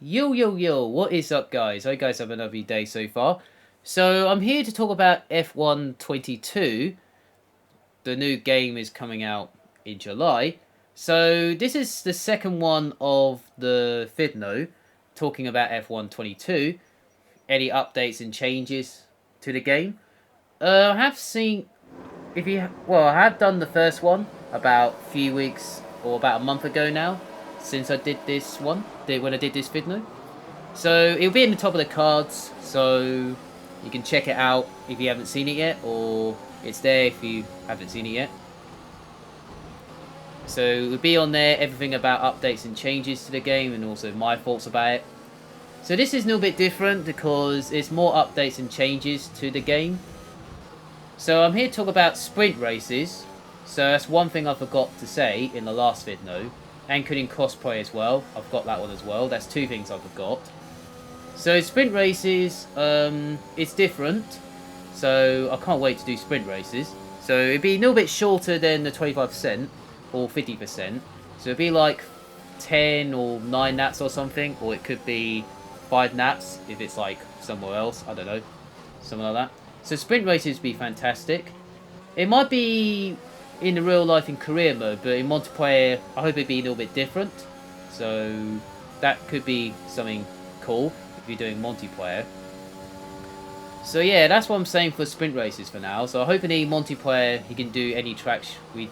Yo, what is up, guys? Hope you guys have a lovely day so far. So, I'm here to talk about F1 22. The new game is coming out in July. So, this is the second one of the Vidno talking about F1 22. Any updates and changes to the game? I have seen. I have done the first one about a few weeks or about a month ago now, since I did this one, when I did this Vidno. So it'll be in the top of the cards, so you can check it out if you haven't seen it yet, or it's there if you haven't seen it yet. So it'll be on there, everything about updates and changes to the game, and also my thoughts about it. So this is a little bit different because it's more updates and changes to the game. So I'm here to talk about sprint races. So that's one thing I forgot to say in the last video, including crossplay as well. I've got that one as well. That's two things I forgot. So sprint races, it's different. So I can't wait to do sprint races. So it'd be a little bit shorter than the 25% or 50%. So it'd be like 10 or 9 naps or something. Or it could be 5 naps if it's like somewhere else. I don't know. Something like that. So sprint races would be fantastic. It might be in the real life in career mode, but in multiplayer, I hope it'd be a little bit different. So that could be something cool if you're doing multiplayer. So yeah, that's what I'm saying for sprint races for now. So I hope in multiplayer you can do any tracks we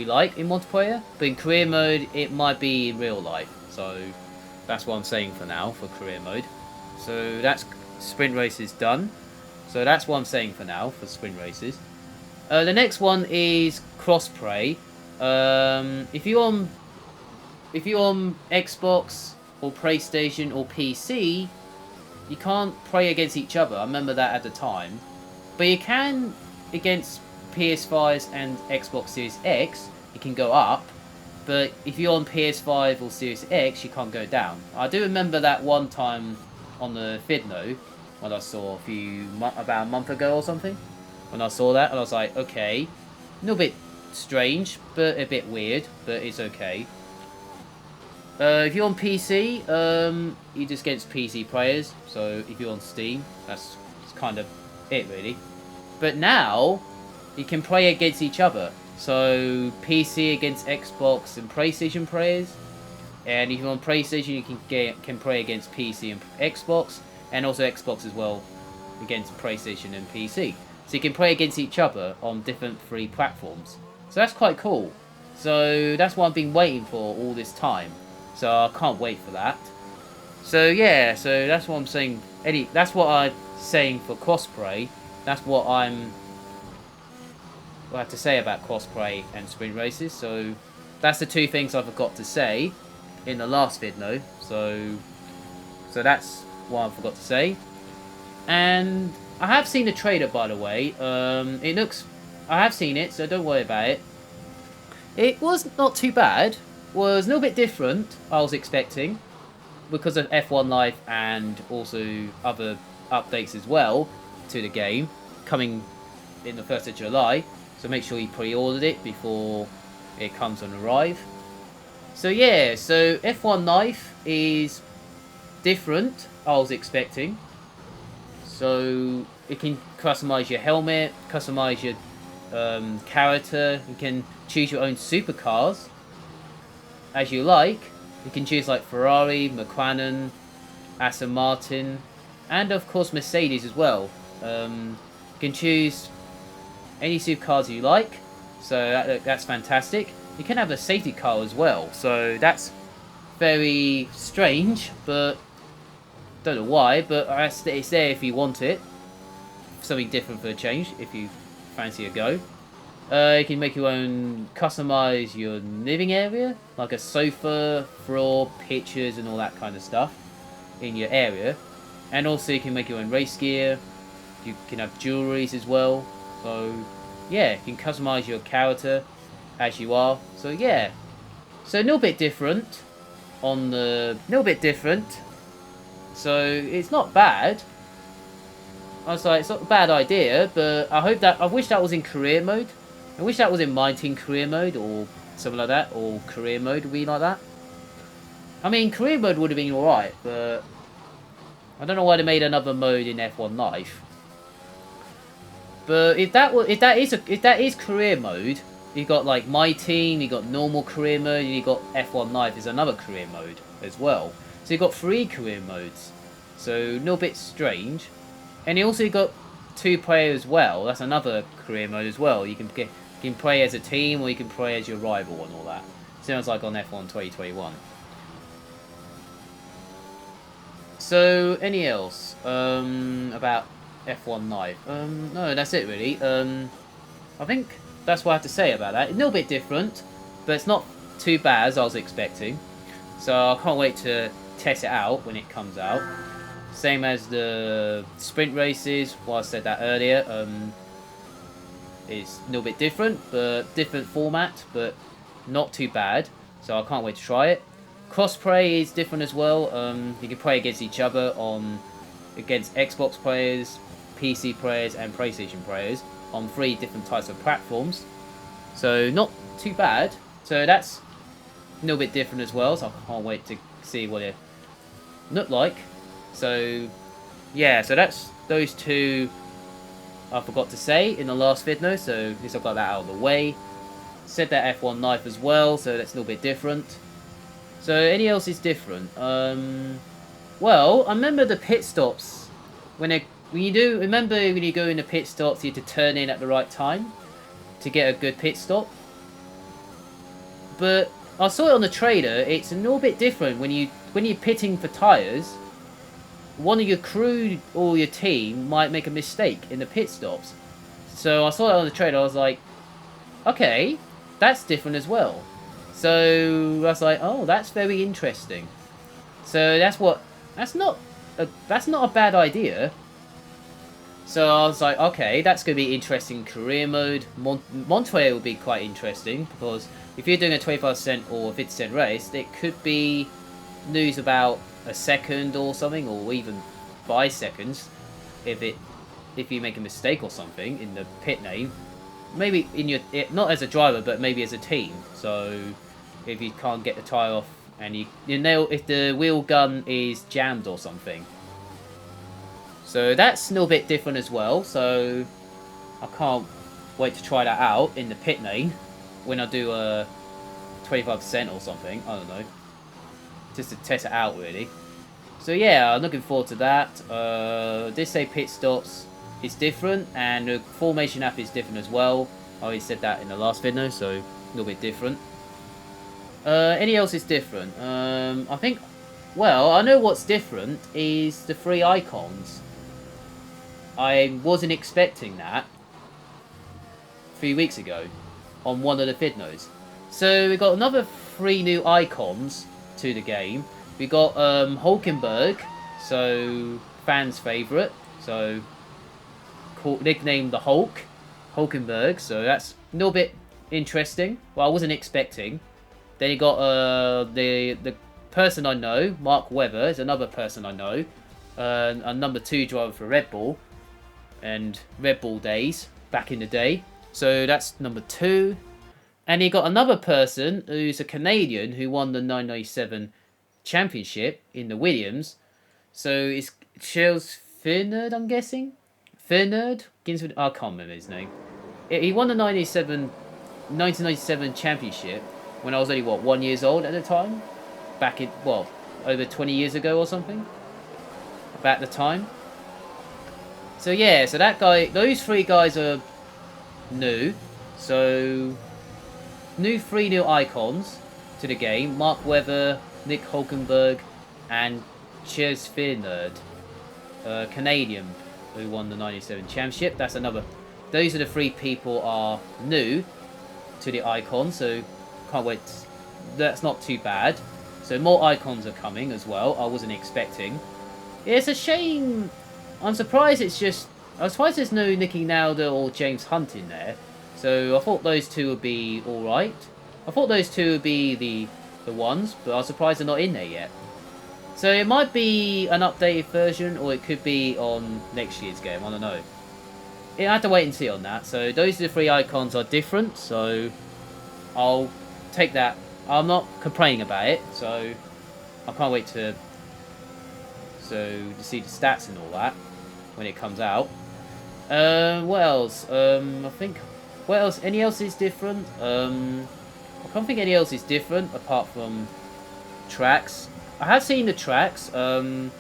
like in multiplayer, but in career mode it might be in real life. So that's what I'm saying for now for career mode. So that's sprint races done. So that's what I'm saying for now for sprint races. The next one is crossplay. If you're on Xbox or PlayStation or PC, you can't play against each other. I remember that at the time, but you can against PS5s and Xbox Series X. You can go up, but if you're on PS5 or Series X, you can't go down. I do remember that one time on the Vidno when I saw about a month ago or something. When I saw that, and I was like, okay, a little bit strange, but a bit weird, but it's okay. If you're on PC, you're just against PC players. So if you're on Steam, that's kind of it, really. But now, you can play against each other. So PC against Xbox and PlayStation players. And if you're on PlayStation, you can play against PC and Xbox. And also Xbox as well, against PlayStation and PC. So you can play against each other on different free platforms. So that's quite cool. So that's what I've been waiting for all this time. So I can't wait for that. So yeah, so that's what I'm saying. That's what I'm saying for crossplay. That's what I have to say about crossplay and sprint races. So that's the two things I forgot to say in the last video. So that's what I forgot to say. And I have seen the trailer, by the way. I have seen it, so don't worry about it. It was not too bad. Was a little bit different, I was expecting, because of F1 Live and also other updates as well to the game coming in the 1st of July. So make sure you pre-ordered it before it comes on arrive. So yeah, so F1 Live is different, I was expecting. So you can customize your helmet, customize your character. You can choose your own supercars as you like. You can choose like Ferrari, McLaren, Aston Martin, and of course Mercedes as well. You can choose any supercars you like, so that's fantastic. You can have a safety car as well, so that's very strange, but don't know why, but it's there if you want it. Something different for a change, if you fancy a go. You can make your own, customize your living area, like a sofa, floor, pictures, and all that kind of stuff in your area. And also you can make your own race gear. You can have jewelries as well. So yeah, you can customize your character as you are. So yeah, so a little bit different So it's not bad. I was like, it's not a bad idea, but I wish that was in career mode. I wish that was in my team career mode or something like that, or career mode would be like that. I mean, career mode would have been alright, but I don't know why they made another mode in F1 Life. But if that is career mode, you got like my team, you got normal career mode, and you got F1 Life is another career mode as well. So you got 3 career modes. So a little bit strange. And you also got 2-player as well. That's another career mode as well. You can play as a team or you can play as your rival and all that. Sounds like on F1 2021. So any else about F1 Live? No, that's it really. I think that's what I have to say about that. A little bit different, but it's not too bad as I was expecting. So I can't wait to test it out when it comes out. Same as the sprint races. Well, I said that earlier. It's a little bit different, but different format, but not too bad. So I can't wait to try it. Crossplay is different as well. You can play against each other against Xbox players, PC players, and PlayStation players on 3 different types of platforms. So not too bad. So that's a little bit different as well. So I can't wait to see what it look like. So yeah, so that's those 2 I forgot to say in the last video. So at least I've got that out of the way. Said that F1 Life as well, so that's a little bit different. So any else is different? Well, I remember the pit stops when you go in the pit stops, you have to turn in at the right time to get a good pit stop. But I saw it on the trailer. It's a little bit different when you're pitting for tires. One of your crew or your team might make a mistake in the pit stops. So I saw it on the trailer. I was like, okay, that's different as well. So I was like, oh, that's very interesting. So that's not a bad idea. So I was like, okay, that's going to be interesting career mode. Montoya will be quite interesting because if you're doing a 25% or 50% race, it could be news about a second or something, or even 5 seconds if you make a mistake or something in the pit lane. Maybe not as a driver, but maybe as a team. So if you can't get the tyre off and if the wheel gun is jammed or something. So that's a little bit different as well. So I can't wait to try that out in the pit lane when I do a 25% or something. I don't know. Just to test it out really. So yeah, I'm looking forward to that. This say pit stops is different, and the formation app is different as well. I already said that in the last video, so a little bit different. Any else is different? I think, well, I know what's different is the 3 icons. I wasn't expecting that 3 weeks ago on one of the videos. So we got another 3 new icons to the game. We got Hulkenberg, so fans' favourite, so nicknamed the Hulkenberg. So that's a little bit interesting. Well, I wasn't expecting. Then you got the person I know, Mark Webber, is another person I know, a number 2 driver for Red Bull, and Red Bull days back in the day. So that's number 2. And you got another person who's a Canadian who won the 997 championship in the Williams. So it's Charles Fernand, I'm guessing. Fernand? I can't remember his name. He won the 1997 championship when I was only, 1 year old at the time? Back in, over 20 years ago or something? About the time. So yeah, so that guy, those 3 guys are new. So, 3 new icons to the game. Mark Webber, Nick Hulkenberg, and Charles Fernand, Canadian, who won the 97 championship. That's another. Those are the 3 people are new to the icon, so can't wait. That's not too bad. So more icons are coming as well. I wasn't expecting. It's a shame. I'm surprised I'm surprised there's no Nicky Lauda or James Hunt in there. So I thought those 2 would be alright. I thought those 2 would be the ones, but I was surprised they're not in there yet. So it might be an updated version, or it could be on next year's game, I don't know. I have to wait and see on that. So those are the 3 icons are different, so I'll take that. I'm not complaining about it, so I can't wait to see the stats and all that when it comes out. What else? I think what else? Any else is different? I can't think any else is different apart from tracks. I have seen the tracks. I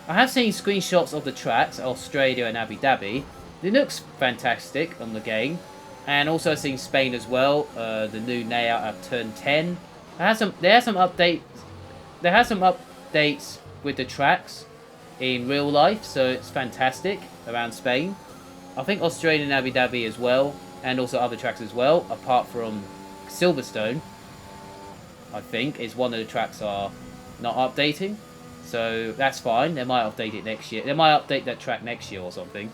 have seen screenshots of the tracks, Australia and Abu Dhabi. It looks fantastic on the game. And also I've seen Spain as well. The new layout at turn 10. There has some updates. There has some updates with the tracks in real life, so it's fantastic around Spain. I think Australia and Abu Dhabi as well, and also other tracks as well, apart from Silverstone. I think is one of the tracks are not updating, so that's fine. They might update it next year. They might update that track next year or something.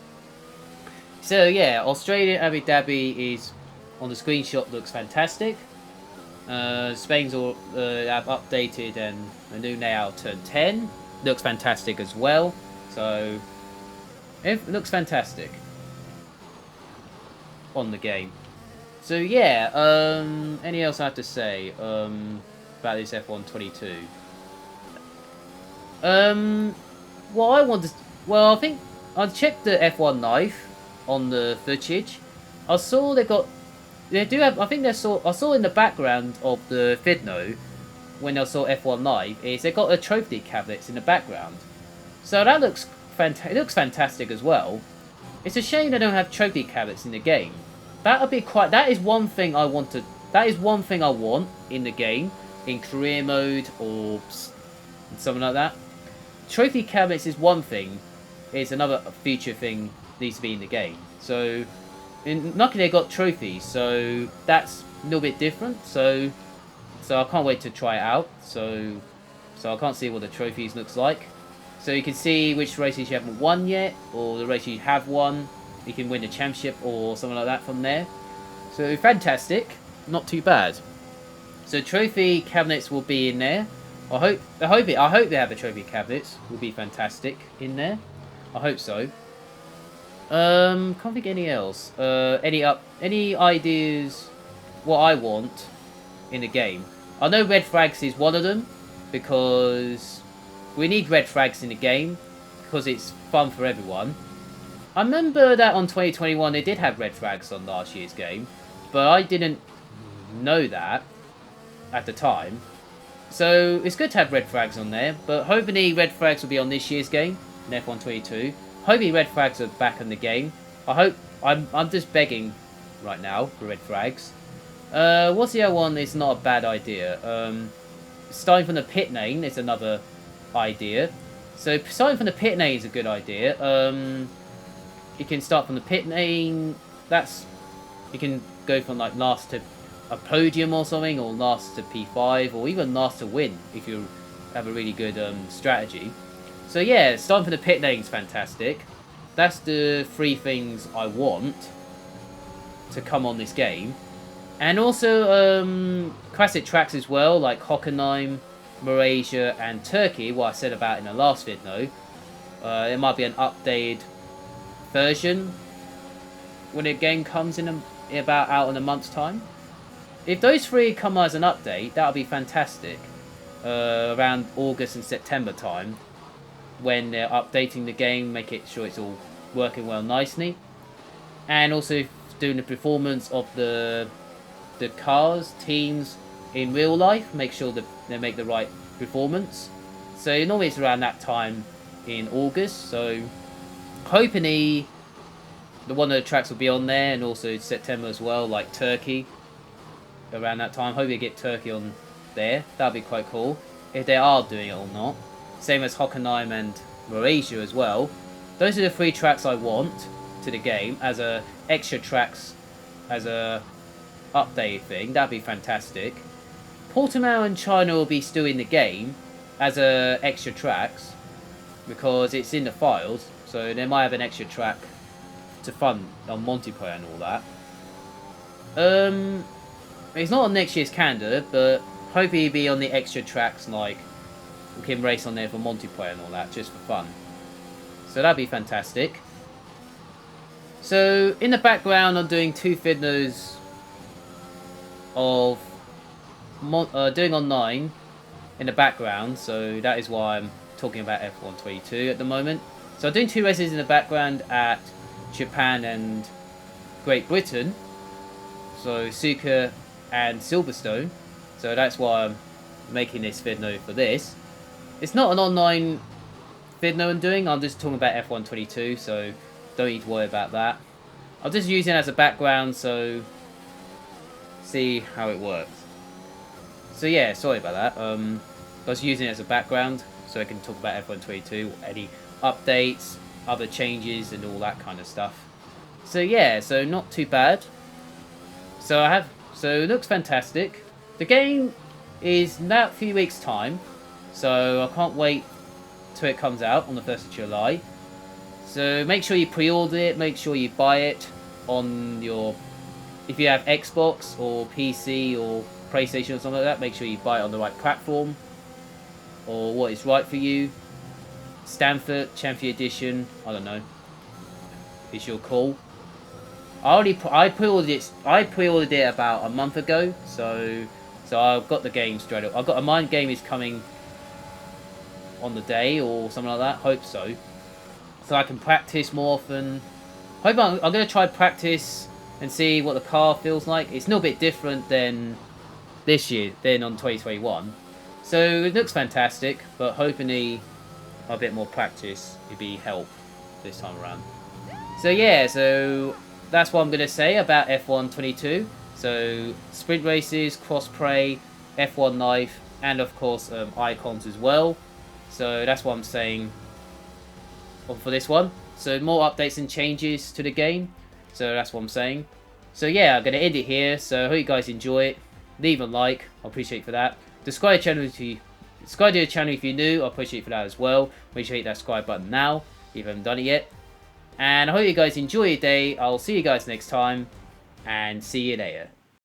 So yeah, Australia Abu Dhabi is on the screenshot looks fantastic. Spain's all have updated and the new layout turn 10 looks fantastic as well. So it looks fantastic on the game. So yeah, any else I have to say about this F1 22? What I want to, well, I think I checked the F1 Live on the footage. I saw they do have. I think I saw in the background of the Vidno when I saw F1 Live is they got a trophy cabinets in the background. So that looks it looks fantastic as well. It's a shame they don't have trophy cabinets in the game. That would be quite. That is one thing I want to. That is one thing I want in the game, in career mode or something like that. Trophy cabinets is one thing. It's another feature thing needs to be in the game. So, luckily they got trophies. So that's a little bit different. So I can't wait to try it out. So I can't see what the trophies looks like. So you can see which races you haven't won yet, or the races you have won. You can win the championship or something like that from there. So fantastic, not too bad. So trophy cabinets will be in there. I hope they have the trophy cabinets. Will be fantastic in there. I hope so. Can't think any else. Any ideas? What I want in the game? I know red flags is one of them because we need red flags in the game because it's fun for everyone. I remember that on 2021 they did have red flags on last year's game, but I didn't know that at the time. So it's good to have red flags on there, but hopefully red flags will be on this year's game in F1 22. Hopefully red flags are back in the game. I'm just begging right now for red flags. What's the other one? It's not a bad idea. Starting from the pit lane is another idea. So starting from the pit lane is a good idea. You can start from the pit lane. You can go from like last to a podium or something, or last to P5, or even last to win if you have a really good strategy. So yeah, starting from the pit lane is fantastic. That's the three things I want to come on this game. And also classic tracks as well, like Hockenheim, Malaysia and Turkey, what I said about in the last video. There might be an updated version when the game comes out in a month's time. If those three come as an update, that would be fantastic. Around August and September time, when they're updating the game, make it sure it's all working well nicely, and also doing the performance of the cars, teams in real life, make sure that they make the right performance. So normally it's around that time in August. So hopefully one of the tracks will be on there, and also September as well, like Turkey. Around that time, hopefully get Turkey on there. That'd be quite cool if they are doing it or not. Same as Hockenheim and Malaysia as well. Those are the three tracks I want to the game as a extra tracks, as a update thing. That'd be fantastic. Portimao and China will be still in the game as a extra tracks because it's in the files. So they might have an extra track to fun on multiplayer and all that. It's not on next year's calendar, but hopefully it'll be on the extra tracks, like we can race on there for multiplayer and all that, just for fun. So that'd be fantastic. So in the background, I'm doing 2 videos of doing online in the background, so that is why I'm talking about F1 22 at the moment. So I'm doing 2 races in the background at Japan and Great Britain, so Suzuka and Silverstone, so that's why I'm making this video for this. It's not an online video I'm doing, I'm just talking about F1 22, so don't need to worry about that. I'll just use it as a background, so see how it works. So yeah, sorry about that. I was using it as a background so I can talk about F1 22, any updates, other changes, and all that kind of stuff. So yeah, so not too bad. So it looks fantastic. The game is now a few weeks' time, so I can't wait till it comes out on the 1st of July. So make sure you pre-order it, make sure you buy it on your, if you have Xbox or PC or PlayStation or something like that, make sure you buy it on the right platform or what is right for you. Stanford Champion Edition, I don't know, it's your call. I pre-ordered it about a month ago, so I've got the game straight up. I've got a mind game is coming on the day or something like that. Hope so. So I can practice more often. I'm gonna try practice and see what the car feels like. It's a little bit different than this year, than on 2021. So it looks fantastic, but hopefully a bit more practice would be help this time around. So yeah, so that's what I'm going to say about F1 22. So sprint races, cross-play, F1 Live, and of course icons as well. So that's what I'm saying for this one. So more updates and changes to the game. So that's what I'm saying. So yeah, I'm going to end it here. So I hope you guys enjoy it. Leave a like, I appreciate for that. Subscribe to the channel if you're new, I appreciate for that as well. Make sure you hit that subscribe button now if you haven't done it yet. And I hope you guys enjoy your day. I'll see you guys next time, and see you later.